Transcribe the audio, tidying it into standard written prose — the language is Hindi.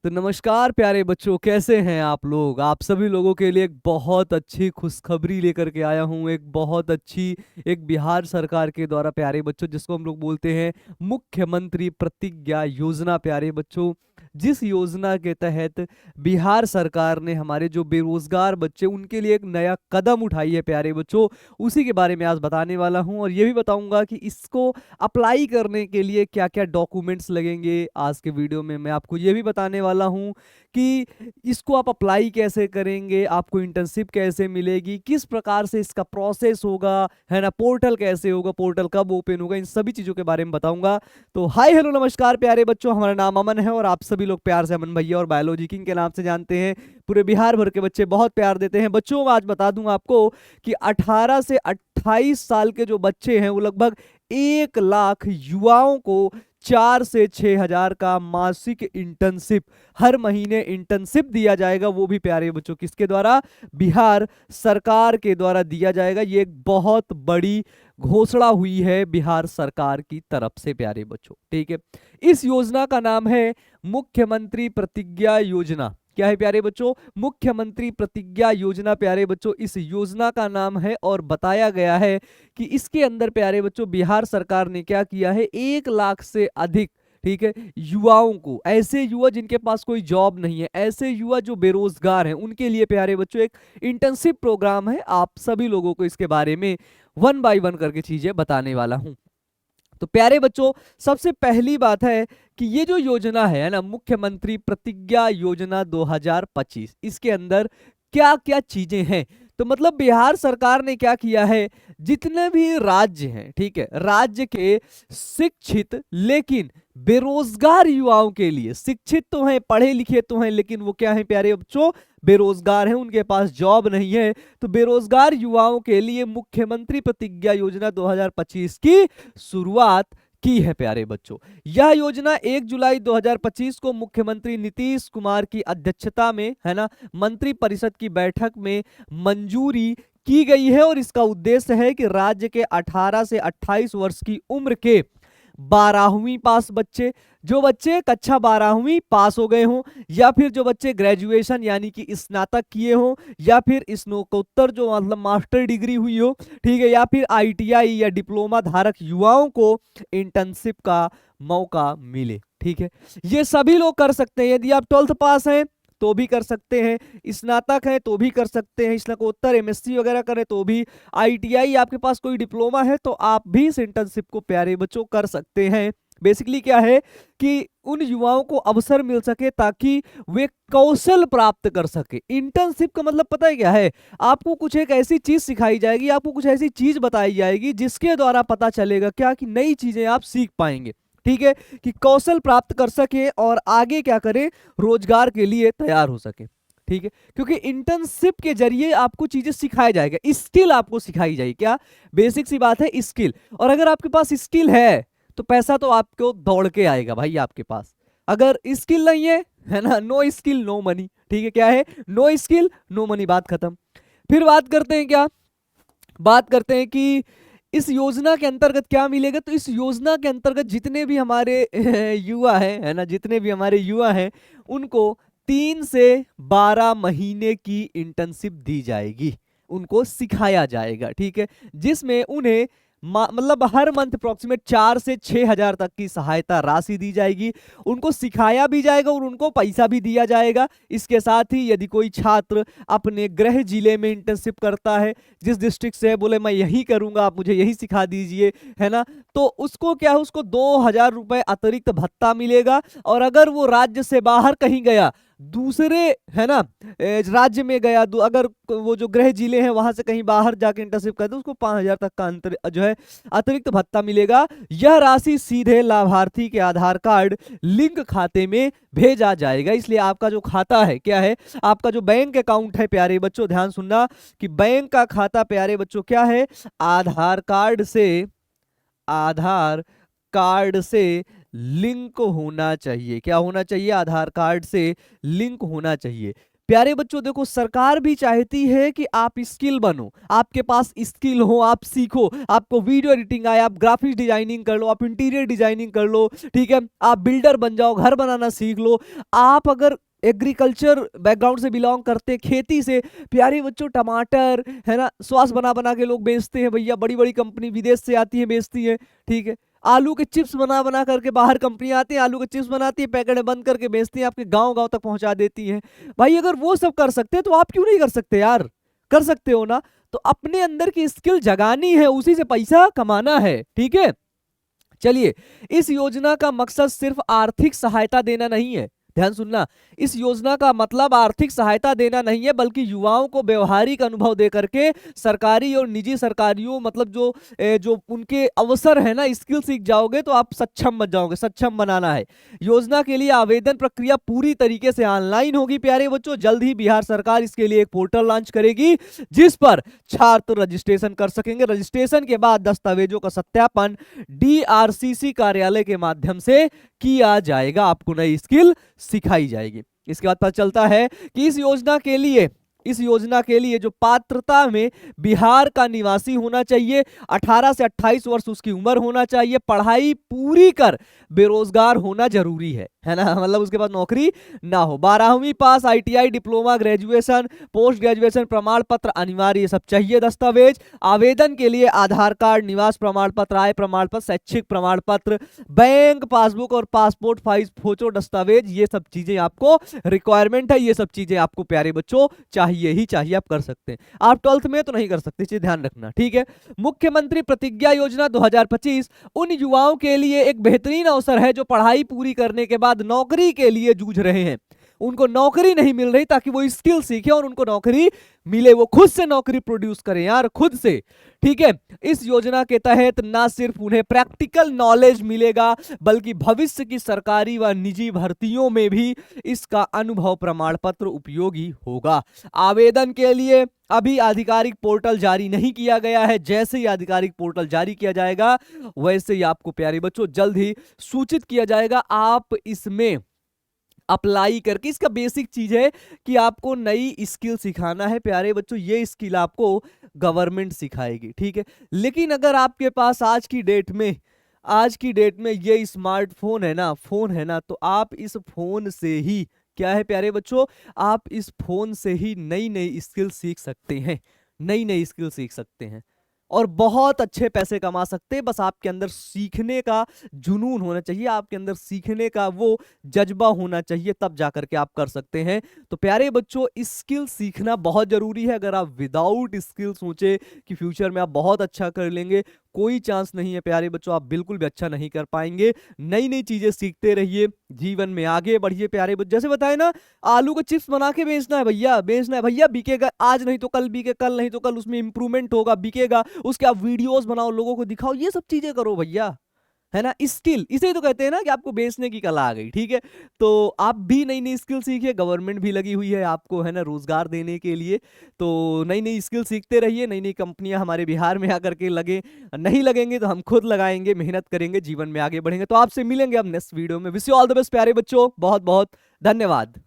तो नमस्कार प्यारे बच्चों, कैसे हैं आप लोग। आप सभी लोगों के लिए एक बहुत अच्छी खुशखबरी लेकर के आया हूं। एक बहुत अच्छी एक बिहार सरकार के द्वारा प्यारे बच्चों, जिसको हम लोग बोलते हैं मुख्यमंत्री प्रतिज्ञा योजना। प्यारे बच्चों, जिस योजना के तहत बिहार सरकार ने हमारे जो बेरोजगार बच्चे उनके लिए एक नया कदम उठाई है प्यारे बच्चों, उसी के बारे में आज बताने वाला हूं। और ये भी बताऊंगा कि इसको अप्लाई करने के लिए क्या क्या डॉक्यूमेंट्स लगेंगे। आज के वीडियो में मैं आपको ये भी बताने वाला हूं कि इसको आप अप्लाई कैसे करेंगे, आपको इंटर्नशिप कैसे मिलेगी, किस प्रकार से इसका प्रोसेस होगा, है ना, पोर्टल कैसे होगा, पोर्टल कब ओपन होगा, इन सभी चीज़ों के बारे में बताऊंगा। तो हाय हेलो नमस्कार प्यारे बच्चों, हमारा नाम अमन है और आप सभी लोग प्यार से अमन भैया और बायोलॉजी किंग के नाम से जानते हैं। पूरे बिहार भर के बच्चे बहुत प्यार देते हैं। बच्चों, आज बता दूं आपको कि 18 से 28 साल के जो बच्चे हैं वो लगभग 1 लाख युवाओं को 4 से 6 हजार का मासिक इंटर्नशिप, हर महीने इंटर्नशिप दिया जाएगा। वो भी प्यारे बच्चों किसके द्वारा, बिहार सरकार के द्वारा दिया जाएगा। ये एक बहुत बड़ी घोषणा हुई है बिहार सरकार की तरफ से प्यारे बच्चों, ठीक है। इस योजना का नाम है मुख्यमंत्री प्रतिज्ञा योजना। क्या है प्यारे बच्चों, मुख्यमंत्री प्रतिज्ञा योजना। प्यारे बच्चों, इस योजना का नाम है और बताया गया है कि इसके अंदर प्यारे बच्चों बिहार सरकार ने क्या किया है, 1 लाख से अधिक, ठीक है, युवाओं को, ऐसे युवा जिनके पास कोई जॉब नहीं है, ऐसे युवा जो बेरोजगार हैं, उनके लिए प्यारे बच्चों एक इंटर्नशिप प्रोग्राम है। आप सभी लोगों को इसके बारे में वन बाय वन करके चीजें बताने वाला हूं। तो प्यारे बच्चों, सबसे पहली बात है कि ये जो योजना है ना, मुख्यमंत्री प्रतिज्ञा योजना 2025, इसके अंदर क्या क्या चीजें हैं। तो मतलब बिहार सरकार ने क्या किया है, जितने भी राज्य हैं, ठीक है, राज्य के शिक्षित लेकिन बेरोजगार युवाओं के लिए, शिक्षित तो हैं, पढ़े लिखे तो हैं, लेकिन वो क्या है प्यारे बच्चों, बेरोजगार हैं, उनके पास जॉब नहीं है। तो बेरोजगार युवाओं के लिए मुख्यमंत्री प्रतिज्ञा योजना 2025 की शुरुआत की है प्यारे बच्चों। यह योजना 1 जुलाई 2025 को मुख्यमंत्री नीतीश कुमार की अध्यक्षता में, है ना, मंत्री परिषद की बैठक में मंजूरी की गई है। और इसका उद्देश्य है कि राज्य के 18 से 28 वर्ष की उम्र के 12वीं पास बच्चे, जो बच्चे कक्षा 12वीं पास हो गए हों, या फिर जो बच्चे ग्रेजुएशन यानी कि स्नातक किए हों, या फिर स्नातकोत्तर जो मतलब मास्टर डिग्री हुई हो, ठीक है, या फिर आईटीआई या डिप्लोमा धारक युवाओं को इंटर्नशिप का मौका मिले, ठीक है। ये सभी लोग कर सकते हैं। यदि आप 12th पास हैं तो भी कर सकते हैं, स्नातक है तो भी कर सकते हैं, स्नातकोत्तर एमएससी वगैरह करें तो भी, आईटीआई आपके पास कोई डिप्लोमा है तो आप भी इस इंटर्नशिप को प्यारे बच्चों कर सकते हैं। बेसिकली क्या है कि उन युवाओं को अवसर मिल सके ताकि वे कौशल प्राप्त कर सके। इंटर्नशिप का मतलब पता है क्या है, आपको कुछ एक ऐसी चीज सिखाई जाएगी, आपको कुछ ऐसी चीज बताई जाएगी जिसके द्वारा पता चलेगा क्या कि नई चीजें आप सीख पाएंगे, ठीक है, कि कौशल प्राप्त कर सके और आगे क्या करें, रोजगार के लिए तैयार हो सके, ठीक है। क्योंकि इंटर्नशिप के जरिए आपको चीजें सिखाया जाएगा, स्किल आपको सिखाई जाएगी। क्या, बेसिक सी बात है, स्किल। और अगर आपके पास स्किल है तो पैसा तो आपको दौड़ के आएगा भाई आपके पास। अगर स्किल नहीं है ना, नो स्किल नो मनी, ठीक है। क्या है, नो स्किल नो मनी, बात खत्म। फिर बात करते हैं क्या, बात करते हैं कि इस योजना के अंतर्गत क्या मिलेगा। तो इस योजना के अंतर्गत जितने भी हमारे युवा हैं, है ना, जितने भी हमारे युवा हैं, उनको 3 से 12 महीने की इंटर्नशिप दी जाएगी, उनको सिखाया जाएगा, ठीक है, जिसमें उन्हें मतलब हर मंथ अप्रोक्सीमेट 4 से 6 हजार तक की सहायता राशि दी जाएगी। उनको सिखाया भी जाएगा और उनको पैसा भी दिया जाएगा। इसके साथ ही यदि कोई छात्र अपने गृह जिले में इंटर्नशिप करता है, जिस डिस्ट्रिक्ट से है, बोले मैं यही करूंगा, आप मुझे यही सिखा दीजिए, है ना, तो उसको क्या है, उसको 2 हजार रुपए अतिरिक्त भत्ता मिलेगा। और अगर वो राज्य से बाहर कहीं गया, दूसरे, है ना, राज्य में गया, अगर वो जो गृह जिले हैं वहां से कहीं बाहर जाके इंटर्नशिप करते, उसको 5 हजार तक का अंतर जो है अतिरिक्त भत्ता मिलेगा। यह राशि सीधे लाभार्थी के आधार कार्ड लिंक खाते में भेजा जाएगा। इसलिए आपका जो खाता है, क्या है, आपका जो बैंक अकाउंट है प्यारे बच्चों, ध्यान सुनना कि बैंक का खाता प्यारे बच्चों क्या है, आधार कार्ड से, आधार कार्ड से लिंक होना चाहिए। क्या होना चाहिए, आधार कार्ड से लिंक होना चाहिए। प्यारे बच्चों देखो, सरकार भी चाहती है कि आप स्किल बनो, आपके पास स्किल हो, आप सीखो, आपको वीडियो एडिटिंग आए, आप ग्राफिक्स डिजाइनिंग कर लो, आप इंटीरियर डिजाइनिंग कर लो, ठीक है, आप बिल्डर बन जाओ, घर बनाना सीख लो। आप अगर एग्रीकल्चर बैकग्राउंड से बिलोंग करते, खेती से, प्यारे बच्चों टमाटर है ना सॉस बना बना के लोग बेचते हैं भैया, बड़ी बड़ी कंपनी विदेश से आती है बेचती है, ठीक है। आलू के चिप्स बना बना करके बाहर कंपनी आती है, आलू के चिप्स बनाती है, पैकेट में बंद करके बेचती है, आपके गांव गांव तक पहुंचा देती है। भाई अगर वो सब कर सकते हैं तो आप क्यों नहीं कर सकते यार? कर सकते हो ना। तो अपने अंदर की स्किल जगानी है, उसी से पैसा कमाना है, ठीक है। चलिए, इस योजना का मकसद सिर्फ आर्थिक सहायता देना नहीं है, ध्यान सुनना, इस योजना का मतलब आर्थिक सहायता देना नहीं है, बल्कि युवाओं को व्यवहारिक अनुभव दे करके सरकारी और निजी सरकारियों मतलब जो उनके अवसर है ना, स्किल सीख जाओगे तो आप सक्षम बन जाओगे, सक्षम बनाना है। योजना के लिए आवेदन प्रक्रिया पूरी तरीके से ऑनलाइन होगी प्यारे बच्चों। जल्द ही बिहार सरकार इसके लिए एक पोर्टल लॉन्च करेगी जिस पर छात्र रजिस्ट्रेशन कर सकेंगे। रजिस्ट्रेशन के बाद दस्तावेजों का सत्यापन डीआरसीसी कार्यालय के माध्यम से किया जाएगा, आपको नई स्किल सिखाई जाएगी। इसके बाद पता चलता है कि इस योजना के लिए जो पात्रता में बिहार का निवासी होना चाहिए, 18 से 28 वर्ष उसकी उम्र होना चाहिए, पढ़ाई पूरी कर बेरोजगार होना जरूरी है ना, मतलब उसके बाद नौकरी ना हो, 12वीं pass, ITI, diploma, graduation, post graduation प्रमाण पत्र अनिवार्य, सब चाहिए दस्तावेज। आवेदन के लिए आधार कार्ड, निवास प्रमाण पत्र, आय प्रमाण पत्र, शैक्षिक प्रमाण पत्र, बैंक पासबुक और पासपोर्ट साइज फोटो दस्तावेज, ये सब चीजें आपको रिक्वायरमेंट है, ये सब चीजें आपको प्यारे बच्चों चाहिए ही चाहिए। आप कर सकते हैं, आप 12th में तो नहीं कर सकते, चीज ध्यान रखना, ठीक है। मुख्यमंत्री प्रतिज्ञा योजना 2025 उन युवाओं के लिए एक बेहतरीन अवसर है जो पढ़ाई पूरी करने के बाद नौकरी के लिए जूझ रहे हैं, उनको नौकरी नहीं मिल रही, ताकि वो स्किल सीखे और उनको नौकरी मिले, वो खुद से नौकरी प्रोड्यूस करें यार, खुद से, ठीक है। इस योजना के तहत ना सिर्फ उन्हें प्रैक्टिकल नॉलेज मिलेगा, बल्कि भविष्य की सरकारी व निजी भर्तियों में भी इसका अनुभव प्रमाण पत्र उपयोगी होगा। आवेदन के लिए अभी आधिकारिक पोर्टल जारी नहीं किया गया है, जैसे ही आधिकारिक पोर्टल जारी किया जाएगा वैसे ही आपको प्यारे बच्चों जल्द ही सूचित किया जाएगा। आप इसमें अप्लाई करके, इसका बेसिक चीज है कि आपको नई स्किल सिखाना है प्यारे बच्चों, ये स्किल आपको गवर्नमेंट सिखाएगी, ठीक है। लेकिन अगर आपके पास आज की डेट में ये स्मार्टफोन है ना, फोन है ना, तो आप इस फोन से ही क्या है प्यारे बच्चों, आप इस फोन से ही नई नई स्किल सीख सकते हैं, नई नई स्किल सीख सकते हैं और बहुत अच्छे पैसे कमा सकते हैं। बस आपके अंदर सीखने का जुनून होना चाहिए, आपके अंदर सीखने का वो जज्बा होना चाहिए, तब जाकर के आप कर सकते हैं। तो प्यारे बच्चों, स्किल सीखना बहुत जरूरी है। अगर आप विदाउट स्किल सोचे कि फ्यूचर में आप बहुत अच्छा कर लेंगे, कोई चांस नहीं है प्यारे बच्चों, आप बिल्कुल भी अच्छा नहीं कर पाएंगे। नई नई चीजें सीखते रहिए, जीवन में आगे बढ़िए प्यारे बच्चों। जैसे बताए ना, आलू के चिप्स बना के बेचना है भैया, बेचना है भैया, बिकेगा, आज नहीं तो कल बिके, कल नहीं तो कल उसमें इंप्रूवमेंट होगा, बिकेगा, उसके आप वीडियोस बनाओ, लोगों को दिखाओ, ये सब चीजें करो भैया, है ना। स्किल इसे ही तो कहते हैं ना कि आपको बेचने की कला आ गई, ठीक है। तो आप भी नई नई स्किल सीखिए, गवर्नमेंट भी लगी हुई है आपको, है ना, रोजगार देने के लिए। तो नई नई स्किल सीखते रहिए, नई नई कंपनियां हमारे बिहार में आकर के लगे, नहीं लगेंगे तो हम खुद लगाएंगे, मेहनत करेंगे, जीवन में आगे बढ़ेंगे। तो आपसे मिलेंगे अब नेक्स्ट वीडियो में। Wish you all the best प्यारे बच्चों, बहुत बहुत धन्यवाद।